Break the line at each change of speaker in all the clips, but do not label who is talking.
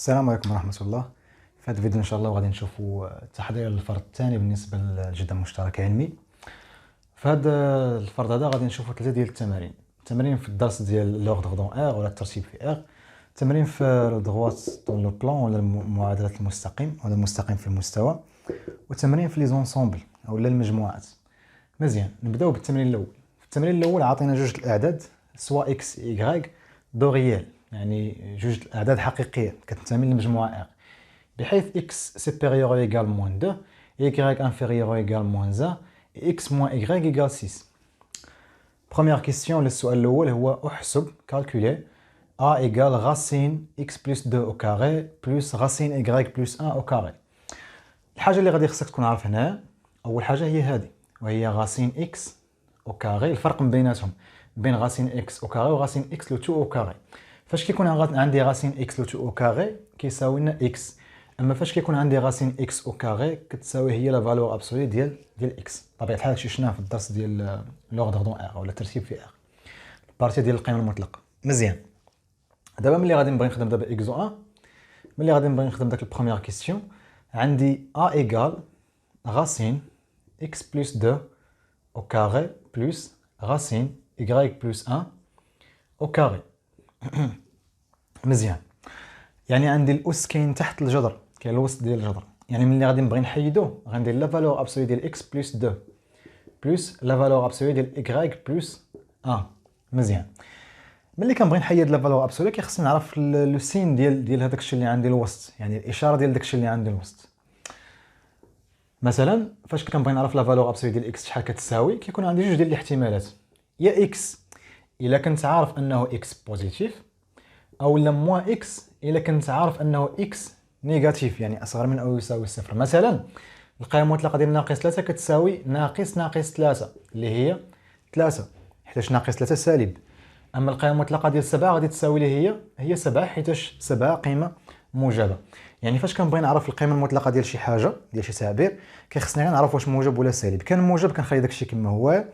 السلام عليكم ورحمة الله. في هذا الفيديو إن شاء الله غادي نشوفوا تحضير الفرض الثاني بالنسبة للجدل المشترك علمي. في هذا الفرض هذا غادي نشوفوا ثلاثة ديال التمارين في الدرس ديال لوغدغ دون ار ولا الترتيب في ار، تمرين في لو دغوات دون لو بلان ولا المعادلة المستقيم ولا المستقيم في المستوى، وتمرين في لي زونسومبل ولا المجموعات. مزيان، نبداو بالتمرين الأول. في التمرين الأول عطينا جوج الأعداد سوا اكس ايغريك دو ريال، يعني جوج الأعداد حقيقية كتنتمي للمجموعة R، بحيث x supérieur ou égal moins 2 et y inférieur ou égal moins 1 et x moins y égale 6. Première question، السؤال الأول هو أحسب calculer a égale racine x plus 2 au carré plus racine y plus 1 au carré. الحاجة اللي غادي خصك تكون عارف هنا أول حاجة هي هذه، وهي racine x au carré، الفرق من بيناتهم بين racine x au carré و racine x le tout au carré. فاش كيكون عندي راسين اكس لو تو او كاري كيساوي لنا اكس، اما فاش كيكون عندي راسين اكس او كاري كتساوي هي لا فالور ابسولي ديال اكس. بطبيعه الحال هادشي شفناه في الدرس ديال لوغدغ دون ار ولا الترتيب في ار، البارتي ديال القيمه المطلقه. مزيان، دابا ملي غادي نبغي نخدم دابا اكزو 1، ملي غادي نبغي نخدم داك البروميير كيسيون، عندي ا ايغال راسين اكس بلس 2 او كاري بلس راسين y بلس 1 او كاري. مزيان، يعني عندي الاس كاين تحت الجذر، كاين الوسط ديال الجذر، يعني ملي غادي نبغي نحيدو غندير لا فالور ابسولي ديال اكس بلس 2 بلس لا فالور ابسولي ديال y بلس 1. مزيان، ملي كنبغي نحيد لا فالور ابسولي كيخصني نعرف لو سين ديال هذاك الشيء اللي عندي الوسط، يعني الاشاره ديال داك الشيء اللي عندي الوسط. مثلا فاش كنبغي نعرف لا فالور ابسولي ديال اكس شحال كتساوي، كيكون عندي جوج ديال الاحتمالات، يا اكس الا كنت عارف انه اكس بوزيتيف، او لا موان اكس الا كنت عارف انه اكس نيجاتيف يعني اصغر من او يساوي صفر. مثلا القيمه المطلقه ديال ناقص 3 كتساوي ناقص 3 اللي هي 3، حيت ناقص 3 سالب. اما القيمه المطلقه ديال 7 غادي تساوي لي هي 7، حيت 7 قيمه موجبه. يعني فاش كنبغي نعرف القيمه المطلقه ديال شي حاجه ديال شي تعبير كيخصني غير نعرف واش موجب ولا سالب. كان موجب كنخلي داكشي كما هو،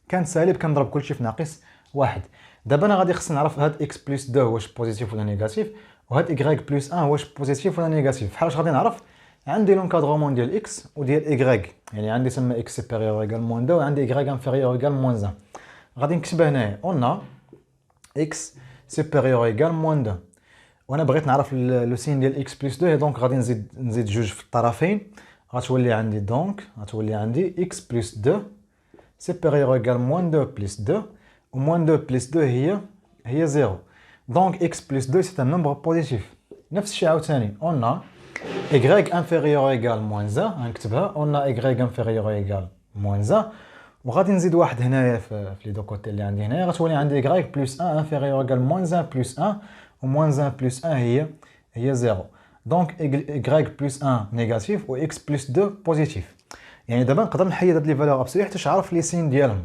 كان سالب كنضرب كلشي في ناقص 1. دابا انا غادي خصني نعرف هاد اكس بلس 2 واش بوزيتيف ولا نيجاتيف، وهاد y بلس 1 واش بوزيتيف ولا نيجاتيف. بحال واش غادي نعرف عندي لونكادرومون ديال اكس وديال y، يعني عندي تما اكس سوبيريور ايغال موان 2 وعندي y انفيريور ايغال موان 1. غادي نكتبها هنايا اون اكس سوبيريور ايغال موان 2، وانا بغيت نعرف لو سين ديال اكس بلس 2، دونك غادي نزيد جوج في الطرفين، غتولي عندي اكس بلس 2 سوبيريور ايغال موان 2 بلس 2، و موان 2 بلس 2 هي 0. دونك اكس بلس 2 سي ان نومبر بوزيتيف. نفس الشيء عاوتاني اون y انفيريور ايغال موان 1، غنكتبها اون y انفيريور ايغال موان 1، وغادي نزيد واحد هنايا في لي دو كوتي اللي عندي هنايا، غتولي عندي y بلس 1 انفيريور ايغال موان 1 بلس 1، و موان 1 بلس 1 هي 0. دونك y بلس 1 نيجاتيف و x بلس 2 بوزيتيف. يعني دابا نقدر نحيد هاد لي فالور ابسولي حيت عارف لي سين ديالهم.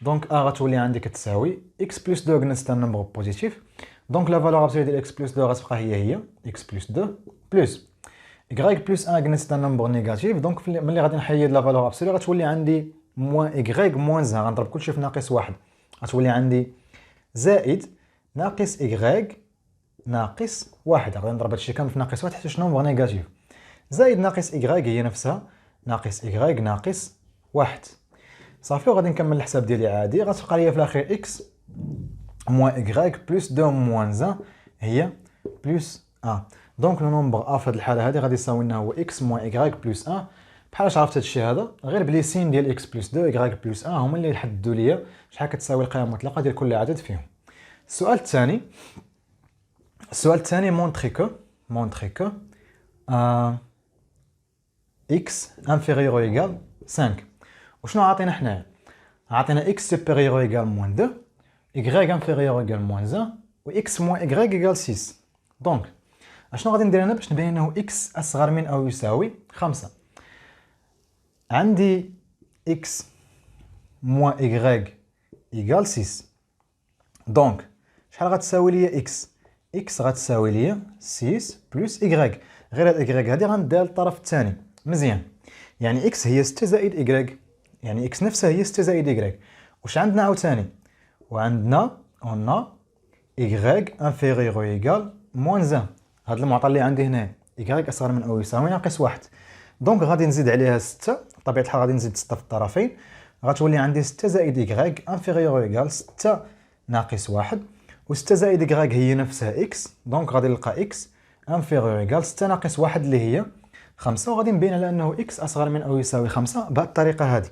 دونك غتولي عندي كتساوي x بلس 2 قلنا سي ان نومبر بوزيتيف، دونك لا فالور ابسولي ديال x بلس 2 غتبقى هي x بلس 2 بلس y بلس 1 قلنا سي ان نومبر نيجاتيف، دونك ملي غادي نحيد لا فالور ابسولي غتولي عندي موان y موان 1، غنضرب كلشي في ناقص 1، غتولي عندي زائد ناقص y ناقص 1، غادي نضرب هادشي كامل في ناقص 1 حيت نومبر نيجاتيف، زائد ناقص y هي نفسها ناقص y ناقص 1. صافي، وغادي نكمل الحساب ديالي عادي، غتبقى ليا في الاخير x موان y بلس 2 موان 1 هي بلس 1. دونك لو نومبر ا في هذه الحاله هذه غادي يساوي لنا هو x موان y بلس 1. بحال عرفت هادشي هذا غير بلي سين ديال x بلس 2 y بلس 1 هما اللي يحددوا ليا شحال كتساوي القيمه المطلقه ديال كل عدد فيهم. السؤال الثاني مونطري كو x انفيريور ايغال 5. وشنو عاطينا حنايا؟ عاطينا x سوبيريور ايغال موان 2، y انفيريور ايغال موان 1، و x موان y ايغال 6. دونك اشنو غادي ندير انا باش نبين انه x اصغر من او يساوي 5؟ عندي x موان y ايغال 6، دونك شحال غتساوي ليا x غتساوي ليا 6 بلس y. غير هاد y هادي غنديها للطرف الثاني. مزيان، يعني x هي 6 زائد y، يعني x نفسها هي 6 زائد y. واش عندنا عاوتاني؟ وعندنا اون y انفيريور ايغال موان 1. هاد المعطى اللي عندي هنا y اصغر من او يساوي ناقص 1. دونك غادي نزيد عليها 6، بطبيعه الحال غادي نزيد 6 في الطرفين، غتولي عندي 6 زائد y انفيريور ايكال 6 ناقص 1، و 6 زائد y هي نفسها x، دونك غادي نلقى x انفيريور ايكال 6 ناقص 1 اللي هي 5، وغادي نبين على انه x اصغر من او يساوي 5 بهذه الطريقه هذه.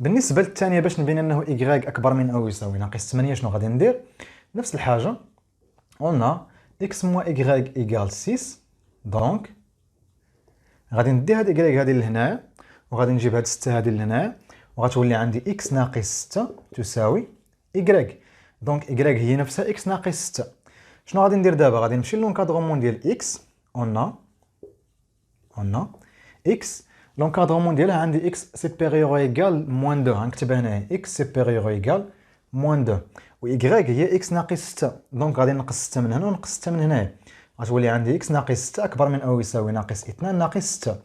بالنسبه للثانيه باش نبين انه y اكبر من او يساوي ناقص 8 شنو غادي ندير؟ نفس الحاجه، قلنا x moins y égale 6، دونك غادي ندي هاد y هادي لهنايا وغادي نجيب هاد 6 هادي لهنايا، وغتولي عندي x ناقص 6 تساوي y، دونك y هي نفسها x ناقص 6. شنو غادي ندير دابا؟ غادي نمشي لونكادرومون ديال x، قلنا x لونكادرومون ديالها عندي x سوبيريور ايكال موان 2، غنكتبها هنايا x سوبيريور ايكال موان 2، و y هي x ناقص 6، دونك غادي نقص 6 من هنا ونقص 6 من هنايا، غتولي عندي x ناقص 6 اكبر من او يساوي ناقص 2 ناقص 6.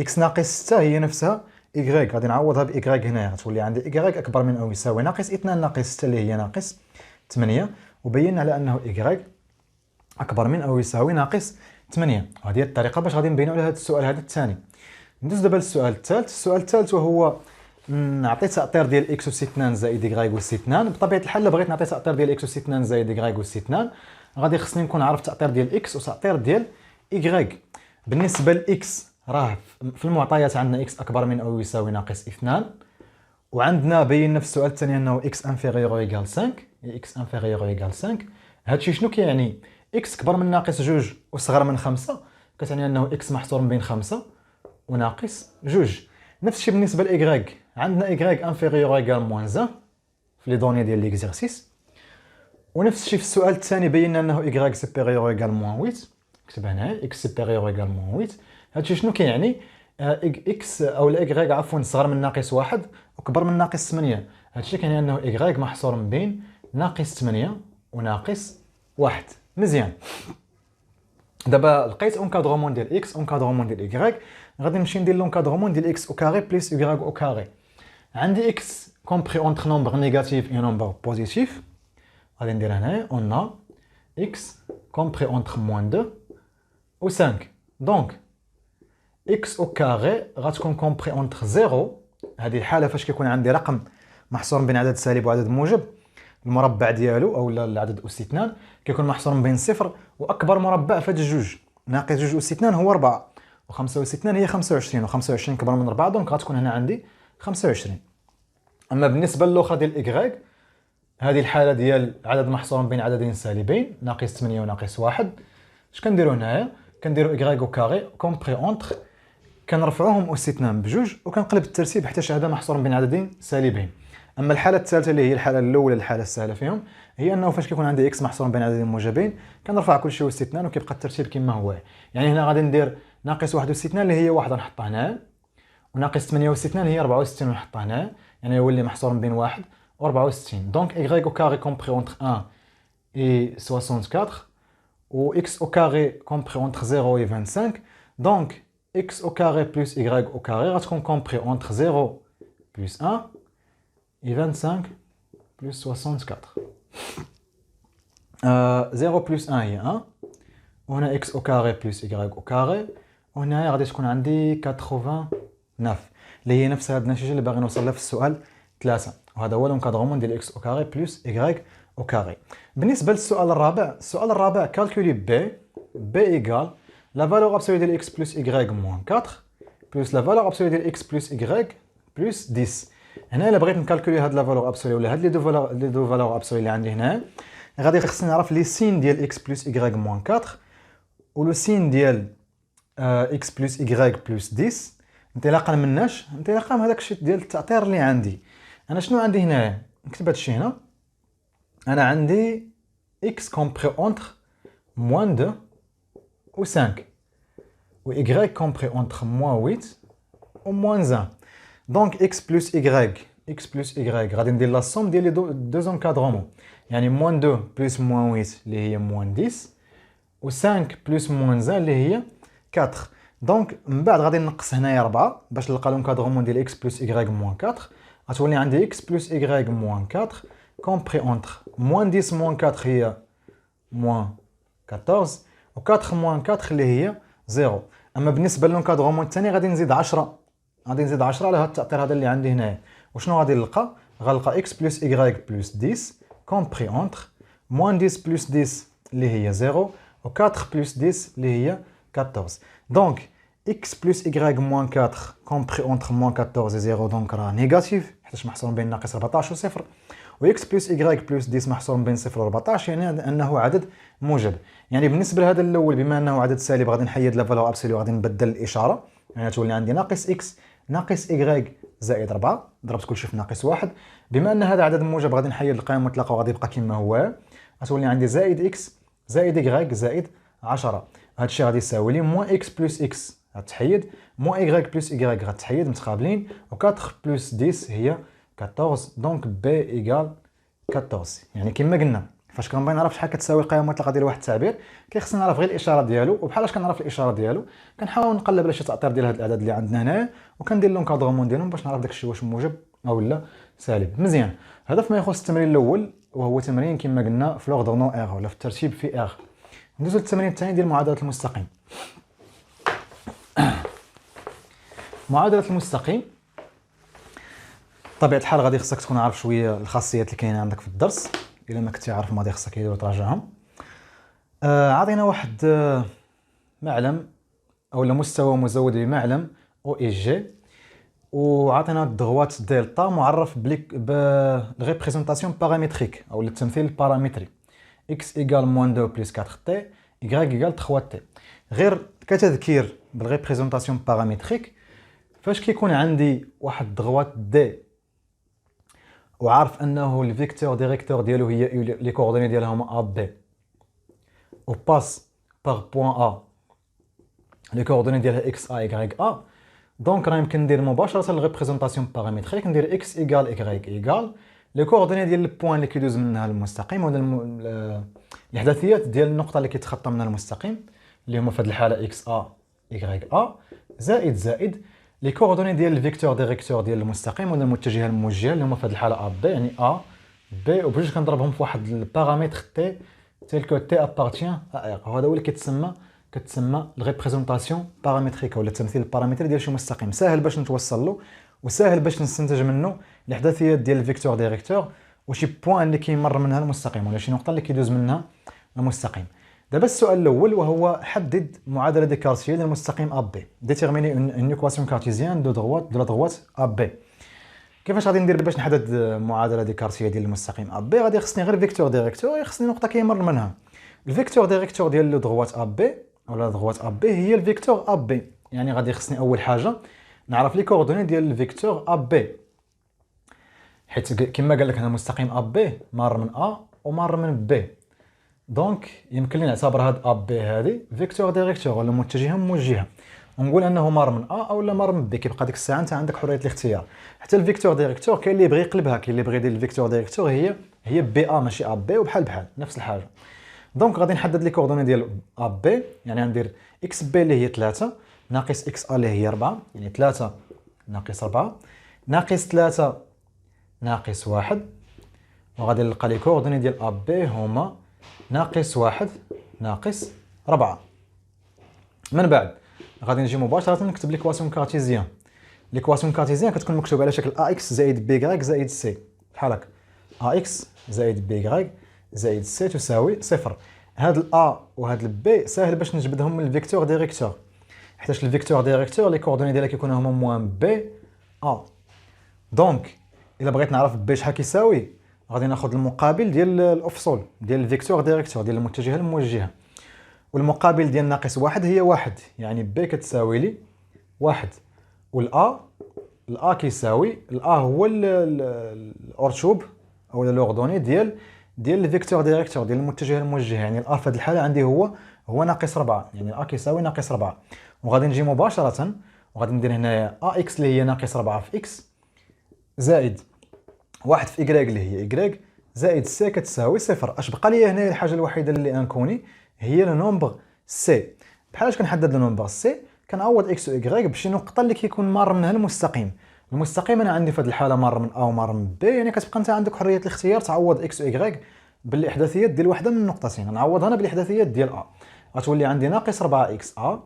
x ناقص 6 هي نفسها y، غادي نعوضها ب y هنايا، غتولي عندي y اكبر من او يساوي ناقص 2 ناقص 6 اللي هي ناقص 8، وبينا على انه y اكبر من او يساوي ناقص 8. وهذه هي الطريقه باش غادي نبينوا على هذا السؤال هذا الثاني. ندوز دابا للسؤال الثالث. السؤال الثالث وهو نعطي تأطير ديال اكس اس 2 زائد y اس 2، بطبيعه الحال الا بغيت نعطي تأطير ديال اكس اس 2 زائد y اس 2 غادي خصني نكون عارف تأطير ديال اكس وتأطير ديال y. بالنسبه لاكس راه في المعطيات عندنا اكس اكبر من او يساوي ناقص 2، وعندنا بينا في السؤال الثاني انه اكس انفيريور ايكال 5، اكس انفيريور ايكال 5. هادشي شنو كيعني؟ اكس كبر من ناقص 2 وصغر من 5، كتعني انه اكس محصور بين 5 وناقص 2. نفس الشيء بالنسبه ل y، عندنا y انفيريور ايكال موان 1 في لي دوني ديال ليكزيرسيس، ونفس الشيء في السؤال الثاني بينا انه y سوبيريور ايكال موان 8، كتبها هنا x سوبيريور ايكال موان 8. هادشي شنو كيعني؟ x او y عفوا صغر من ناقص 1 وكبر من ناقص 8، هادشي كيعني انه y محصور بين ناقص 8 وناقص 1. مزيان، دابا لقيت اونكادرومون ديال اكس اونكادرومون ديال y، غادي نمشي ندير لونكادرومون ديال اكس او كاري بلس y او كاري. عندي اكس كومبري اونتر نومبر نيجاتيف اي نومبر بوزيتيف، غادي ندير هنايا اون اكس كومبري اونتر موان 2 و 5، دونك اكس او كاري غتكون كومبري اونتر 0. هذه الحاله فاش كيكون عندي رقم محصور بين عدد سالب وعدد موجب، المربع ديالو او العدد اس 2 كيكون محصور بين 0 واكبر مربع في هاد الجوج ناقص 2 اس 2 هو 4، و65 هي 25، و25 كبر من 4، دونك غتكون هنا عندي 25. اما بالنسبه للاخرى ديال y، هذه الحاله ديال عدد محصور بين عددين سالبين ناقص 8 وناقص 1، اش كنديروا هنايا؟ كنديروا y او كاري كومبري اونتر، كنرفعوهم اس 2 بجوج وكنقلب الترتيب حتى هذا محصور بين عددين سالبين. اما الحاله الثالثه اللي هي الحاله الاولى الحاله السهله فيهم، هي انه فاش كيكون عندي اكس محصور بين عددين موجبين كنرفع كل شيء اس 2 وكيبقى الترتيب كما هو. يعني هنا غادي ندير ناقص 1 اس 2 اللي هي 1 نحطها هنا، وناقص 8 اس 2 هي 64 ونحطها هنا، يعني يولي محصور بين 1 و 64. دونك y au carré compris entre 1 et 64 ou x au carré compris entre 0 et 25. Donc x au carré plus y au carré غتكون compris entre 0 plus 1 et 25 plus 64. 0 plus 1 هي 1، وهنا x au carré plus y au carré، وهنا غادي تكون عندي 89 اللي هي نفس هاد النتيجه اللي باغي نوصل لها في السؤال 3. وهذا هو لونكادرومون ديال x au carré plus y au carré. بالنسبه للسؤال الرابع، السؤال الرابع كالكولي b ايكال لا فالور ابسولي ديال x plus y موان 4 plus لا فالور ابسولي ديال x plus y plus 10. هنا الا بغيت نكالكولي هاد لا فالور ابسولي ولا هاد لي دو فالور ابسولي اللي عندي هنا، غادي خصني نعرف لي سين ديال x plus y موان 4 و لو سين ديال x plus y plus 10 انطلاقا مناش؟ انطلاقا من هذاك الشيء ديال التأطير اللي عندي. انا شنو عندي هنا؟ نكتب هذا الشيء هنا، انا عندي x كومبري اونتر موان 2 و 5 و y كومبري اونتر موان 8 و موان 1. دونك x بلس y غادي ندير لا سوم ديال لي دو زونكادرومون، يعني موان 2 بلس موان 8 اللي هي موان 10 و 5 بلس موان 1 اللي هي 4. دونك من بعد غادي نقص هنايا 4 باش نلقى لونكادرومون ديال x بلس y موان 4، غتولي عندي x بلس y موان 4 كومبري اونتر موان 10 موان 4 هي موان 14، و 4 موان 4 اللي هي 0. اما بالنسبه للانكادغومون الثاني غادي نزيد 10، غادي نزيد 10 على هذا التاثير هذا اللي عندي هنايا. وشنو غادي نلقى؟ غنلقى x بلس y بلس 10 كومبري اونتر موان 10 بلس 10 اللي هي 0 و 4 بلس 10 اللي هي 14. دونك x بلس y موان 4 كومبري اونتر موان 14 0 دونك راه نيجاتيف حيت محصور بين ناقص 14 و 0، و x بلس y بلس 10 محصور بين 0 و 14 يعني انه عدد موجب. يعني بالنسبه لهذا الاول بما انه عدد سالب غادي نحيد لا فالور ابسوليو غادي نبدل الاشاره، يعني تولي عندي ناقص x ناقص y زائد 4 ضربت كلشي في ناقص 1. بما ان هذا عدد موجب غادي نحيد القيم المطلقه وغادي يبقى كما هو، غتولي عندي زائد x زائد y زائد 10. هذا الشيء غادي يساوي لي موان x بلس x غتحيد موان y بلس y غتحيد متقابلين، و 4 بلس 10 هي 14. دونك b ايكال 14. يعني كما قلنا فاش كنبغي نعرف شحال كتساوي القيم المطلقه ديال واحد التعبير كيخصني نعرف غير الاشاره ديالو، وبحالاش كنعرف الاشاره ديالو كنحاول نقلب على شي تاثير ديال هاد الاعداد اللي عندنا هنا وكندير لونكادغومون ديالهم باش نعرف داكشي واش موجب او لا سالب. مزيان. هذا فيما يخص التمرين الاول وهو تمرين كما قلنا في لوردر نو ايغ ولا في الترتيب في ايغ. ندوزو للتمرين الثاني ديال معادله المستقيم. معادله المستقيم بطبيعه الحال غادي خصك تكون عارف شويه الخاصيات اللي كاينه عندك في الدرس، الا ما كنتي عارف غادي خصك تراجعهم. عطينا واحد معلم او مستوى مزود بمعلم او اي جي، وعطينا الضغوات دلتا معرف بريبريزونطاسيون بارامتريك او التمثيل البارامتري x ايكال موان 2 بلس 4 تي y ايكال 3 تي. غير كتذكير بالريبريزونطاسيون بارامتريك فاش كيكون عندي واحد الضغوات دي وعارف انه الفيكتور ديريكتور ديالو هي لي كوردوني ديالها هما ا بي و باس باغ بوين ا لي كوردوني ديالها اكس ا y ا، دونك راه يمكن ندير مباشره الريبريزونطاسيون بارامتريك ندير اكس ايكال y ايكال لي كوردوني ديال البوين اللي كيدوز منها المستقيم ولا الاحداثيات ديال النقطه اللي كيتخطى منها المستقيم اللي هما في هذه الحاله اكس ا y ا زائد لي كوردوني ديال الفيكتور ديريكتور ديال المستقيم ولا المتجهه الموجهه اللي هما في هذه الحاله ا بي، يعني ا بي وبجوج كنضربهم في واحد البارامتر تي تيل كو تي ابارتيان ا ار، وهذا هو اللي كتسمى الريبريزونطاسيون بارامتريك ولا التمثيل البارامتري ديال شي مستقيم. ساهل باش نتوصل له وساهل باش نستنتج منه الاحداثيات ديال الفيكتور ديريكتور وشي بوين اللي كيمر منها المستقيم ولا شي نقطه اللي كيدوز منها المستقيم. دابا السؤال الاول وهو حدد معادله ديكارتيه للمستقيم ا بي، ديتيرميني اون ايكواسيون كارتيزيان دو لا دروات ا بي. كيفاش غادي ندير باش نحدد معادله ديكارتيه ديال المستقيم ا بي؟ غادي خصني غير فيكتور ديريكتور، خصني نقطه كيمر منها. الفيكتور ديريكتور ديال لو دروات ا بي ولا دروات ا بي هي الفيكتور ا بي، يعني غادي خصني اول حاجه نعرف لي كوردوني ديال الفيكتور ا بي، حيت كما قال لك هنا مستقيم ا بي مار من ا ومار من بي، دونك يمكن لي نعتبر هاد ا بي هادي فيكتور ديريكتور ولا متجهه موجهه ونقول انه مار من ا او لا مار من بي. كيبقى ديك الساعه انت عندك حريه الاختيار. حتى الفيكتور ديريكتور كاين اللي يبغي يقلبها، كاين اللي يبغي يدير الفيكتور ديريكتور هي بي ا ماشي ا بي وبحال نفس الحاجه. دونك غادي نحدد لي كوردوني ديال ا بي، يعني غندير اكس بي اللي هي 3 ناقص اكس ا اللي هي 4، يعني 3 ناقص 4 ناقص 3 ناقص 1، وغادي نلقى لي كوردوني ديال ا بي هما ناقص 1 ناقص 4. من بعد غادي نجي مباشره نكتب ليكواسيون كارتيزيان. ليكواسيون كارتيزيان كتكون مكتوبه على شكل ا اكس زائد بي غ زائد سي، بحال هكا ا اكس زائد بي غ زائد سي تساوي صفر. هاد الأ وهاد البي ساهل باش نجبدهم من الفيكتور ديريكتور، حيتاش الفيكتور ديريكتور لي كوردوني ديالها كيكونوا هما موان بي أ. دونك إلا بغيت نعرف بي شحال كيساوي غادي ناخذ المقابل ديال الأفصول ديال الفيكتور ديريكتور ديال المتجهة الموجهة، والمقابل ديال ناقص واحد هي واحد، يعني بي كتساوي لي واحد، والأ كيساوي الأ هو الأرشوب أو الأوردوني ديال الفيكتور ديريكتور ديال المتجهه الموجهه، يعني الأ في هذه الحاله عندي هو ناقص 4، يعني الأ كيساوي ناقص 4. وغادي نجي مباشره وغادي ندير هنايا ا اكس اللي هي ناقص 4 في اكس زائد 1 في إيكغيك اللي هي إيكغيك زائد سي كتساوي صفر. اش بقى لي هنايا الحاجه الوحيده اللي انكوني هي لو نومبر سي. بحالاش كنحدد لو نومبر سي؟ كنعوض اكس و إيكغيك بشي نقطه اللي كيكون مار منها المستقيم. المستقيم انا عندي في هذه الحاله مار من ا ومار من بي، يعني كتبقى انت عندك حريه الاختيار تعوض اكس و إيكغيك بالاحداثيات ديال وحده من النقطتين. نعوض هنا بالاحداثيات ديال ا. غتولي عندي ناقص 4 اكس ا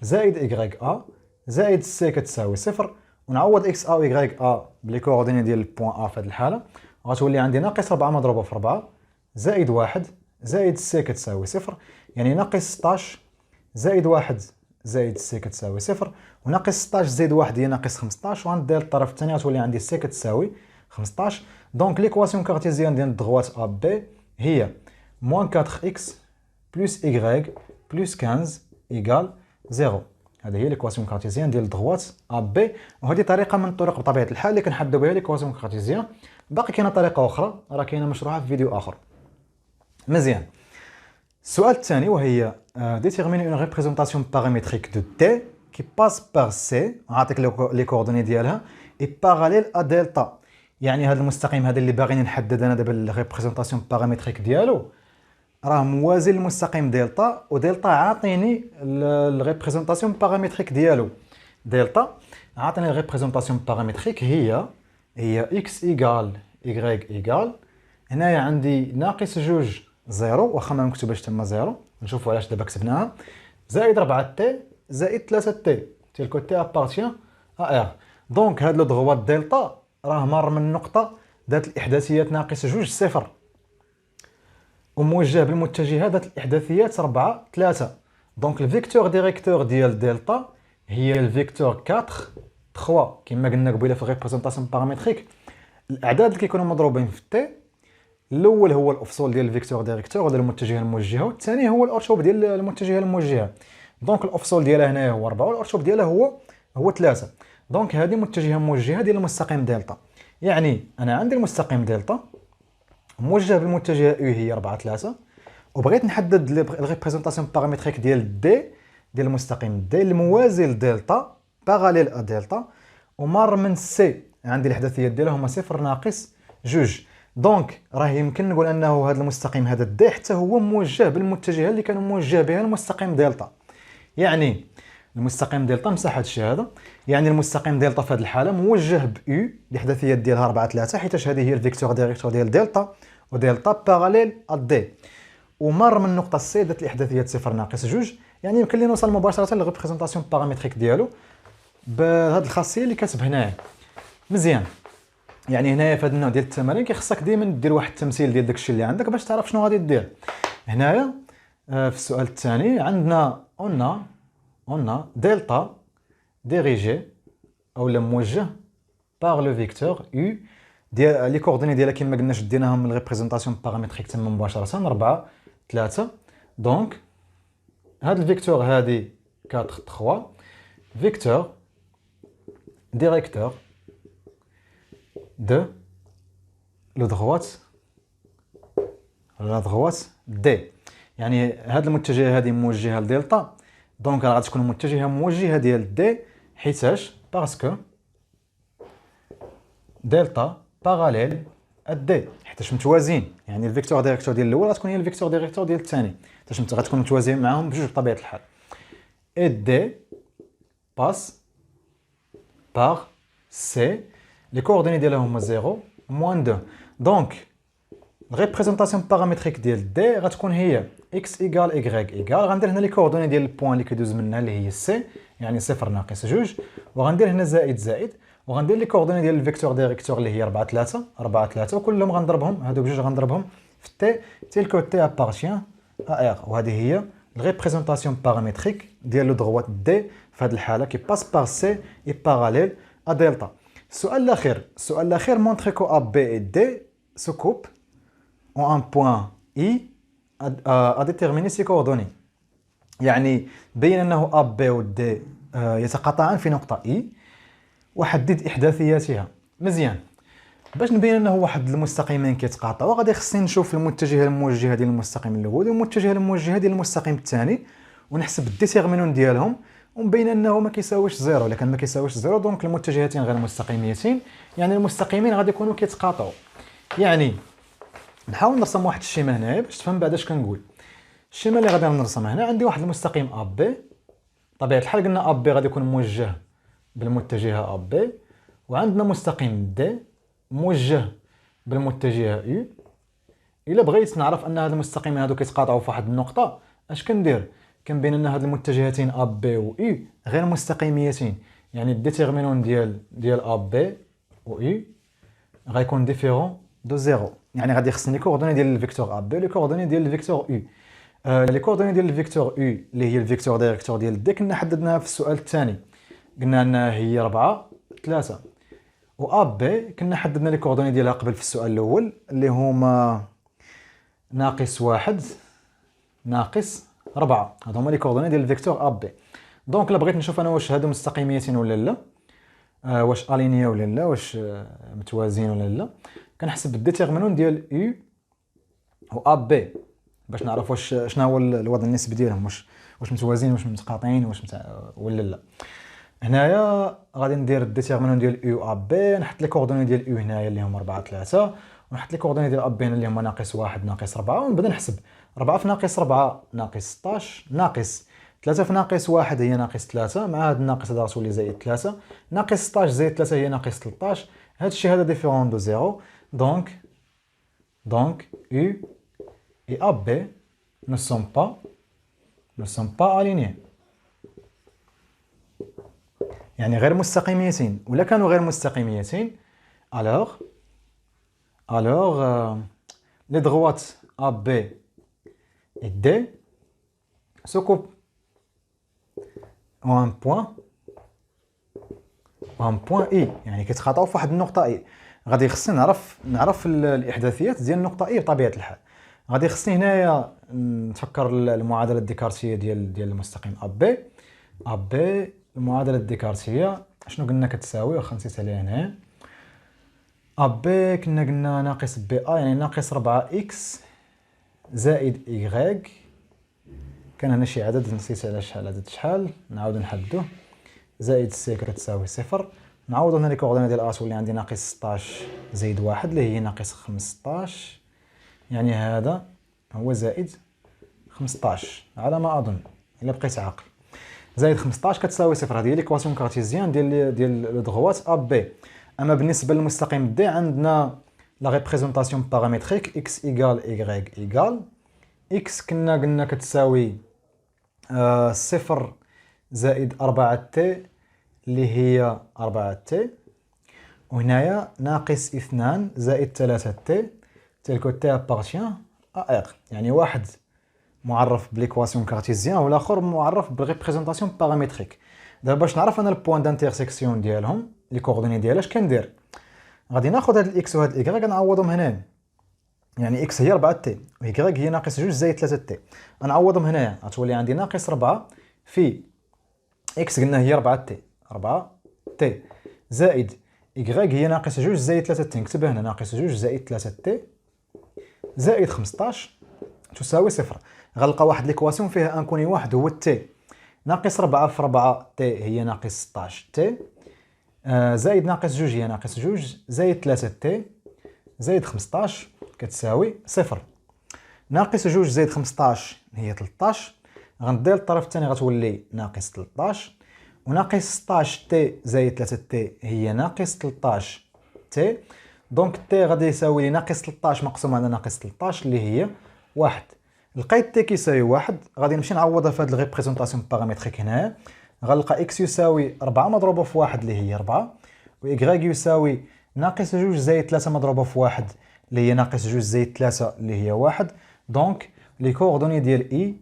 زائد ايكغيك ا زائد سي كتساوي صفر، ونعوض اكس ا و ايكغيك ا بلي كوردوني ديال البوان ا في هذه الحاله، غتولي عندي ناقص 4 مضروبه في 4 زائد 1 زائد سي كتساوي صفر، يعني ناقص 16 زائد 1 زائد سي كتساوي صفر، وناقص 16 زائد 1 هي ناقص 15، وغندير الطرف الثاني غتولي عندي سي كتساوي 15. دونك ليكواسيون كارتيزيان ديال الدغوات ا بي هي موان 4 اكس بلس ايكغيك بلس 15 ايكال 0. هذه هي ليكواسيون كارتيزيان ديال الدغوات ا بي، وهذه طريقه من الطرق بطبيعه الحال اللي كنحددوا بها ليكواسيون كارتيزيان. باقي كاينه طريقه اخرى راه كاينه مشروحه في فيديو اخر. مزيان. السؤال الثاني وهي déterminer une représentation paramétrique de t qui passe par c، عاطيك لي كوردوني ديالها et parallèle à delta. يعني هذا المستقيم هذا اللي باغيين نحدد انا دابا الريبريزونطاسيون بارامتريك ديالو راه موازي للمستقيم دلتا، ودلتا عاطيني الريبريزونطاسيون بارامتريك ديالو. دلتا عاطيني الريبريزونطاسيون بارامتريك هي اكس ايكال ايكغيك ايكال، هنايا عندي ناقص جوج زيرو، واخا ما مكتوباش تما زيرو، نشوفوا علاش دابا كتبناها، زائد 4 تي زائد 3 تي تيل كو تي ابارتيان ا ار. دونك هاد لو دغوات دلتا راه مر من نقطه ذات الاحداثيات ناقص جوج صفر وموجه بالمتجهه ذات الاحداثيات 4 3. دونك الفيكتور ديريكتور ديال دلتا هي الفيكتور 4 3 كما قلنا قبيله في الريبريزونطاسيون بارامتريك. الاعداد اللي كيكونوا مضروبين في تي، الاول هو الافصول ديال الفيكتور ديريكتور ولا المتجهه الموجهه، والثاني هو الارشوب ديال المتجهه الموجهه. دونك الافصول ديالها هنايا هو 4 والارشوب ديالها هو 3. دونك هذه متجهه موجهه ديال المستقيم دلتا، يعني انا عندي المستقيم دلتا موجه بالمتجهه او هي 4 3، وبغيت نحدد الريبريزونطاسيون بارامتريك ديال دي ديال المستقيم دي الموازي لدلتا باراليل ا دلتا، ومار من سي عندي الاحداثيات ديالها هما صفر ناقص جوج. دونك راه يمكن نقول انه هذا المستقيم هذا دي حتى هو موجه بالمتجهه اللي كان موجه بها المستقيم دلتا. يعني المستقيم دلتا مسح هذا الشيء هذا، يعني المستقيم دلتا في هذه الحاله موجه ب او الاحداثيات ديالها 4 3، حيت هذه هي الفيكتور ديريكتور ديال دلتا، ودلتا باراليل ا دي، ومر من نقطه سي ذات الاحداثيات صفر ناقص جوج. يعني يمكن لي نوصل مباشره للريبريزونطاسيون بارامتريك ديالو بهذه الخاصيه اللي كاتب هنايا. مزيان. يعني هنايا في هذا النوع ديال التمارين كيخصك ديما دير واحد التمثيل ديال داكشي اللي عندك باش تعرف شنو غادي دير. هنايا في السؤال الثاني عندنا اون دلتا ديريجي اولا موجه باغ لو فيكتور او ديال لي كوردوني ديالها كما قلنا شديناهم من الريبريزونطاسيون بارامتريك تما مباشره 4 3. دونك هاد الفيكتور هادي 4 3 فيكتور ديريكتور de la droite D. يعني هاد المتجهه هذه موجهه لدلتا، دونك راه غتكون متجهه موجهه ديال دي، حيتاش باسكو دلتا باراليل دي، حيتاش متوازيين. يعني الفيكتور ديريكتور ديال الاول غتكون هي الفيكتور ديريكتور ديال الثاني، حيتاش غتكون متوازيين معاهم بجوج بطبيعه الحال. اي دي باس باغ سي، les coordonnées ديالها هما 0 موان 2. دونك الريبريزونطاسيون بارامتريك ديال دي غتكون هي x ايكال y ايكال، غندير هنا لي كوردوني ديال البوان اللي كيدوز منها اللي هي سي، يعني صفر ناقص جوج، وغندير هنا زائد زائد، وغندير لي كوردوني ديال الفيكتور ديريكتور اللي هي 4 3 4 3، وكلهم غنضربهم هادو بجوج غنضربهم في تي تيل كو تي ابارتيان ا ار. وهذه هي الريبريزونطاسيون بارامتريك ديال لو دغوات دي في هذه الحاله كي باس بار سي اي باراليل ا دلتا. السؤال الاخير مونطري كو ا بي اي دي se coupent en un point I à déterminer ses coordonnées. يعني بين انه ا بي و دي يتقاطعان في نقطه اي وحدد احداثياتها. مزيان. باش نبين انه واحد المستقيمين كيتقاطعوا غادي خصني نشوف المتجهه الموجهه ديال المستقيم الاول والمتجهه الموجهه ديال المستقيم الثاني، ونحسب الديتيرمينون ديالهم، ونبين انه ما كيساويش زيرو. الا كان ما كيساويش زيرو دونك المتجهتين غير مستقيميتين، يعني المستقيمين غادي يكونوا كيتقاطعوا. يعني نحاول نرسم واحد الشيما هنايا باش تفهم بعدا اش كنقول. الشيما اللي غادي نرسمها هنا عندي واحد المستقيم ا بي، طبيعه الحال قلنا ا بي غادي يكون موجه بالمتجهه ا بي، وعندنا مستقيم دي موجه بالمتجهه او. الا بغيت نعرف ان هاد المستقيمين هادو كيتقاطعوا في واحد النقطه اش كندير؟ كنبين ان هاد المتجهتين ا بي و او غير مستقيميتين، يعني الديتيرمينون ديال ا بي و او غيكون ديفيرون دو زيرو، يعني غادي يخصني كوردوني ديال الفيكتور ا بي لي كوردوني ديال الفيكتور او. لي كوردوني ديال الفيكتور او اللي هي الفيكتور دايريكتور ديال دي كنا حددناها في السؤال الثاني، قلنا انها هي 4 3، و ا بي كنا حددنا لي كوردوني ديالها قبل في السؤال الاول اللي هما ناقص 1 ناقص 4، هادو هما لي كوردوني ديال الفيكتور ا بي. دونك لا بغيت نشوف انا واش هادو مستقيميتين ولا لا، واش الينيا ولا لا، واش متوازيين ولا لا، كنحسب الديتيرمينون ديال او و ا بي باش نعرف واش شنو هو الوضع النسبي ديالهم، واش متوازيين، واش متقاطعين، واش ولا لا. هنايا غادي ندير الديتيرمينون ديال او ا بي، نحط لي كوردوني ديال او هنايا اللي هما 4 3، ونحط لي كوردوني ديال ا بي اللي هما ناقص 1 ناقص 4، ونبدا نحسب 4 في ناقص 4 ناقص 16 ناقص 3 في ناقص 1 هي ناقص 3 مع هاد الناقص هذا غتولي زائد 3 ناقص 16 زائد 3 هي ناقص 13. هاد الشيء هذا ديفيرون دو زيرو، دونك او et AB ne sont pas alignés، يعني غير مستقيميتين. ولا كانوا غير مستقيميتين alors les droites AB et D se coupent en un point I، يعني كيتقاطعوا في واحد النقطة I. غادي خصني نعرف الإحداثيات ديال النقطة I بطبيعة الحال. غادي خصني هنايا نتفكر المعادله الديكارتيه ديال المستقيم ا بي المعادله الديكارتيه شنو قلنا كتساوي، واخا نسيت عليها هنا. ا بي قلنا ناقص بي ا يعني ناقص 4 اكس زائد ايغريك، كان هنا شي عدد نسيت على شحال عدد شحال، نعاود نحدوه، زائد سي كتساوي صفر. نعوض هنا لي كوردوني ديال ا تولي عندي ناقص 16 زائد 1 اللي هي ناقص 15، يعني هذا هو زائد 15 على ما اظن الا بقيت عاقل. زائد 15 كتساوي صفر، هذه هي ليكواسيون كارتيزيان ديال لو دغوات ا بي. اما بالنسبه للمستقيم دي عندنا لا ريبريزونطاسيون بارامتريك اكس ايكال ايغريك ايكال اكس قلنا كتساوي صفر زائد 4 تي اللي هي 4 تي، وهنايا ناقص 2 زائد 3 تي tel que t appartient à R، يعني واحد معرف بليكواسيون كارتيزيان والاخر معرف بريبريزونطاسيون بارامتريك. دابا باش نعرف انا البوان دانترسيكسيون ديالهم لي كوردوني ديالها اش كندير، غادي ناخذ هاد الاكس وهاد الايكغيك غنعوضهم هنا، يعني اكس هي 4 تي وايكغيك هي ناقص 2 زائد 3 تي، غنعوضهم هنايا غتولي عندي ناقص 4 في اكس قلنا هي 4 تي زائد ايكغيك هي ناقص 2 زائد 3 تي، نكتبها هنا ناقص 2 زائد 3 تي زائد 15 تساوي صفر. غنلقى واحد ليكواسيون فيها ان كوني واحد هو تي، ناقص 4 في 4 تي هي ناقص 16 تي، زائد ناقص 2 هي ناقص 2 زائد 3 تي زائد 15 كتساوي صفر. ناقص 2 زائد 15 هي 13، غندير الطرف الثاني غتولي ناقص 13، وناقص 16 تي زائد 3 تي هي ناقص 13 تي، دونك تي غادي يساوي لي ناقص 13 مقسوم على ناقص 13 اللي هي 1. لقيت تي كيساوي 1، غادي نمشي نعوضها في هاد الريبريزونطاسيون بارامتريك هنايا، غنلقى اكس يساوي 4 مضروبه في 1 اللي هي 4، و ايكغيك يساوي ناقص 2 زائد 3 مضروبه في 1 اللي هي ناقص 2 زائد 3 اللي هي 1. دونك لي كوردوني ديال اي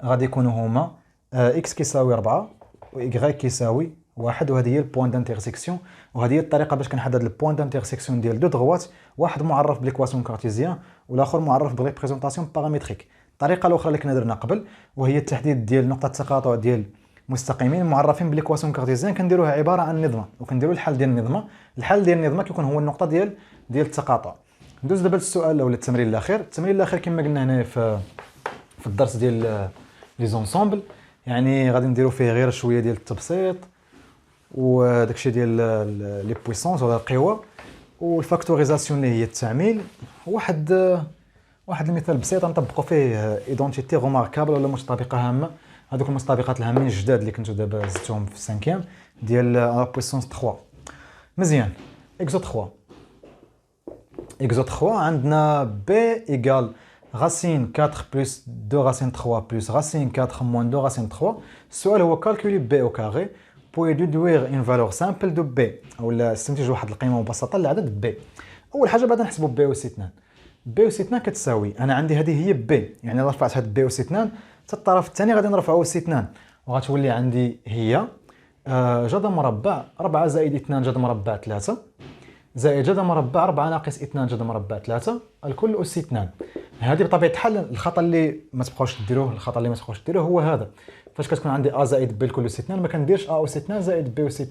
غادي يكونوا هما اكس كيساوي 4 و ايكغيك كيساوي 1، وهذه هي البوان دانترسيكسيون، وهذه هي الطريقه باش كنحدد البوان دانترسيكسيون ديال دو دغوات، واحد معرف بليكواسيون كارتيزيان والاخر معرف بريبريزونطاسيون بارامتريك. الطريقه الاخرى اللي كنا درنا قبل وهي التحديد ديال نقطه التقاطع ديال مستقيمين معرفين بليكواسيون كارتيزيان، كنديروها عباره عن نظمه وكنديروا الحل ديال النظمه. الحل ديال النظمه كيكون هو النقطه ديال التقاطع. ندوز دابا للسؤال ولا التمرين الاخير. التمرين الاخير كما قلنا هنا في الدرس ديال لي زونسومبل، يعني غادي نديروا فيه غير شويه ديال التبسيط وداكشي ديال لي بويسونس ولا القوى والفاكتوريزاسيون اللي هي التعميل. واحد المثال بسيط نطبقوا فيه ايدونتيتي روماركابل ولا متطابقه هامه، هذوك المتطابقات الهامين الجداد اللي كنتو دابا زدتهم في السانكيام ديال لا بويسونس 3. مزيان. اكزو 3 عندنا بي ايكال racine 4 plus 2 racine 3 plus racine 4 moins 2 racine 3. السؤال هو calculer b au carré pour déduire une valeur simple de b ولا استنتج واحد القيمه مبسطه للعدد b. اول حاجه بعدا نحسبوا b اس 2. b اس 2 كتساوي انا عندي هذه هي b، يعني الا رفعت هاد b اس 2 حتى الطرف الثاني غادي نرفعوا اس 2 وغتولي عندي هي جذر مربع 4 زائد 2 جذر مربع 3 زائد جذر مربع 4 ناقص 2 جذر مربع 3 الكل أس 2. هذه بطبيعة الحال الخطأ اللي ما تبقاوش ديروه، الخطأ اللي ما تبقاوش ديروه هو هذا، فاش كتكون عندي أ زائد ب الكل أس 2 ما كنديرش أ أس 2 زائد ب أس 2،